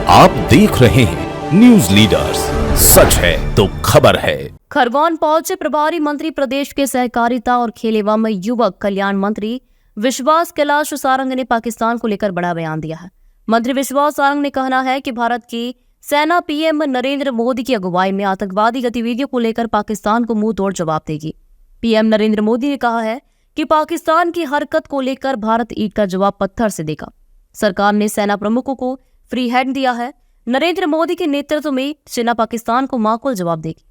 आप देख रहे हैं न्यूज लीडर्स, सच है तो खबर है। खरगोन पहुंचे प्रभारी मंत्री प्रदेश के सहकारिता और खेल एवं युवक कल्याण मंत्री विश्वास कैलाश सारंग ने पाकिस्तान को लेकर बड़ा बयान दिया है। मंत्री विश्वास सारंग ने कहना है कि भारत की सेना पीएम नरेंद्र मोदी की अगुवाई में आतंकवादी गतिविधियों को लेकर पाकिस्तान को मुंह तोड़ जवाब देगी। पीएम नरेंद्र मोदी ने कहा है कि पाकिस्तान की हरकत को लेकर भारत ईंट का जवाब पत्थर से देगा। सरकार ने सेना प्रमुखों को फ्री हैंड दिया है। नरेंद्र मोदी के नेतृत्व में सेना पाकिस्तान को माकूल जवाब देगी।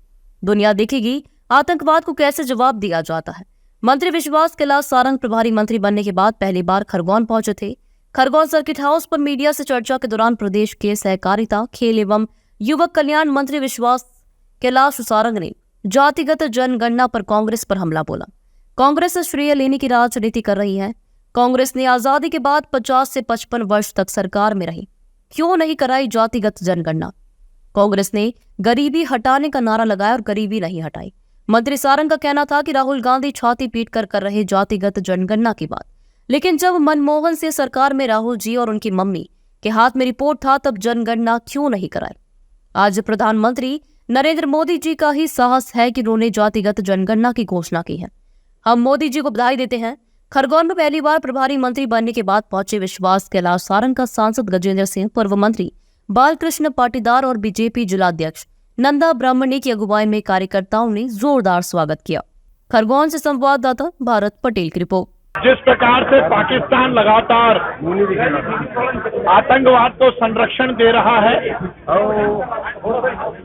दुनिया देखेगी आतंकवाद को कैसे जवाब दिया जाता है। मंत्री विश्वास कैलाश सारंग प्रभारी मंत्री बनने के बाद पहली बार खरगोन पहुंचे थे। खरगोन सर्किट हाउस पर मीडिया से चर्चा के दौरान प्रदेश के सहकारिता, खेल एवं युवक कल्याण मंत्री विश्वास कैलाश सारंग ने जातिगत जनगणना पर कांग्रेस पर हमला बोला। कांग्रेस श्रेय लेने की राजनीति कर रही है। कांग्रेस ने आजादी के बाद 50 से 55 वर्ष तक सरकार में रही, क्यों नहीं कराई जातिगत जनगणना। कांग्रेस ने गरीबी हटाने का नारा लगाया और गरीबी नहीं हटाई। मंत्री सारंग का कहना था कि राहुल गांधी छाती पीट कर रहे जातिगत जनगणना की बात, लेकिन जब मनमोहन से सरकार में राहुल जी और उनकी मम्मी के हाथ में रिपोर्ट था तब जनगणना क्यों नहीं कराई। आज प्रधानमंत्री नरेंद्र मोदी जी का ही साहस है कि उन्होंने जातिगत जनगणना की घोषणा की है। हम मोदी जी को बधाई देते हैं। खरगोन में पहली बार प्रभारी मंत्री बनने के बाद पहुंचे विश्वास कैलाश सारंग का सांसद गजेंद्र सिंह, पूर्व मंत्री बालकृष्ण पाटीदार और बीजेपी जिलाध्यक्ष नंदा ब्राह्मणी की अगुवाई में कार्यकर्ताओं ने जोरदार स्वागत किया। खरगोन से संवाददाता भारत पटेल की रिपोर्ट। जिस प्रकार से पाकिस्तान लगातार आतंकवाद को संरक्षण दे रहा है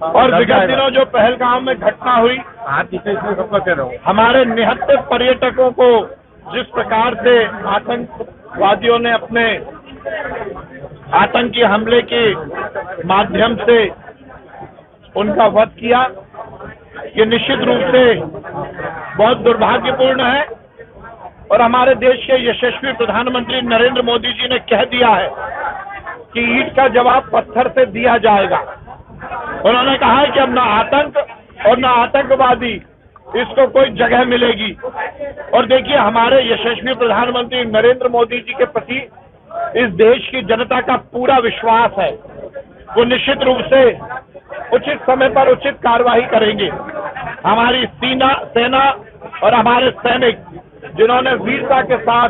और विगत दिनों जो पहलगाम में घटना हुई, हमारे निहत्थे पर्यटकों को जिस प्रकार से आतंकवादियों ने अपने आतंकी हमले के माध्यम से उनका वध किया, ये निश्चित रूप से बहुत दुर्भाग्यपूर्ण है। और हमारे देश के यशस्वी प्रधानमंत्री नरेंद्र मोदी जी ने कह दिया है कि ईंट का जवाब पत्थर से दिया जाएगा। उन्होंने कहा है कि अब न आतंक और न आतंकवादी इसको कोई जगह मिलेगी। और देखिए, हमारे यशस्वी प्रधानमंत्री नरेंद्र मोदी जी के प्रति इस देश की जनता का पूरा विश्वास है। वो निश्चित रूप से उचित समय पर उचित कार्रवाई करेंगे। हमारी सेना और हमारे सैनिक जिन्होंने वीरता के साथ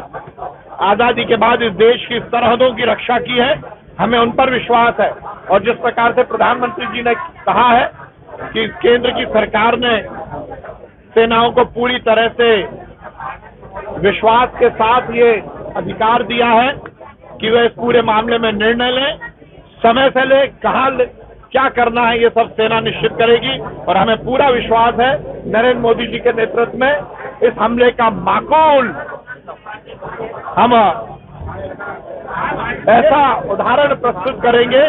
आजादी के बाद इस देश की सरहदों की रक्षा की है, हमें उन पर विश्वास है। और जिस प्रकार से प्रधानमंत्री जी ने कहा है कि केंद्र की सरकार ने सेनाओं को पूरी तरह से विश्वास के साथ ये अधिकार दिया है कि वे इस पूरे मामले में निर्णय लें, समय से ले कहां क्या करना है ये सब सेना निश्चित करेगी। और हमें पूरा विश्वास है नरेंद्र मोदी जी के नेतृत्व में इस हमले का माकूल हम ऐसा उदाहरण प्रस्तुत करेंगे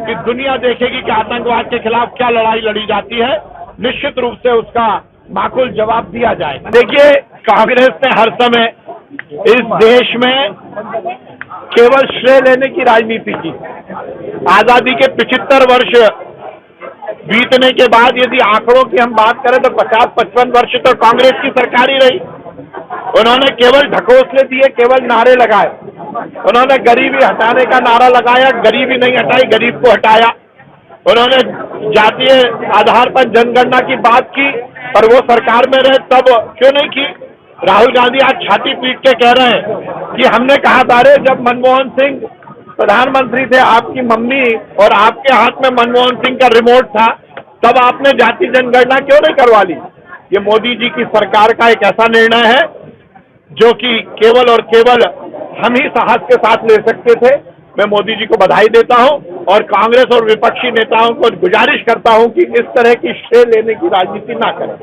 कि दुनिया देखेगी कि आतंकवाद के खिलाफ क्या लड़ाई लड़ी जाती है। निश्चित रूप से उसका माकूल जवाब दिया जाएगा। देखिए, कांग्रेस ने हर समय इस देश में केवल श्रेय लेने की राजनीति की। आजादी के 75 वर्ष बीतने के बाद यदि आंकड़ों की हम बात करें तो 50-55 वर्ष तो कांग्रेस की सरकार ही रही। उन्होंने केवल ढकोसले दिए, केवल नारे लगाए। उन्होंने गरीबी हटाने का नारा लगाया, गरीबी नहीं हटाई, गरीब को हटाया। उन्होंने जातीय आधार पर जनगणना की बात की, पर वो सरकार में रहे तब क्यों नहीं की। राहुल गांधी आज छाती पीट के कह रहे हैं कि हमने कहा था रे, जब मनमोहन सिंह प्रधानमंत्री थे, आपकी मम्मी और आपके हाथ में मनमोहन सिंह का रिमोट था, तब आपने जाति जनगणना क्यों नहीं करवा ली। ये मोदी जी की सरकार का एक ऐसा निर्णय है जो कि केवल और केवल हम ही साहस के साथ ले सकते थे। मैं मोदी जी को बधाई देता हूं और कांग्रेस और विपक्षी नेताओं को गुजारिश करता हूं कि इस तरह की श्रेय लेने की राजनीति ना करें।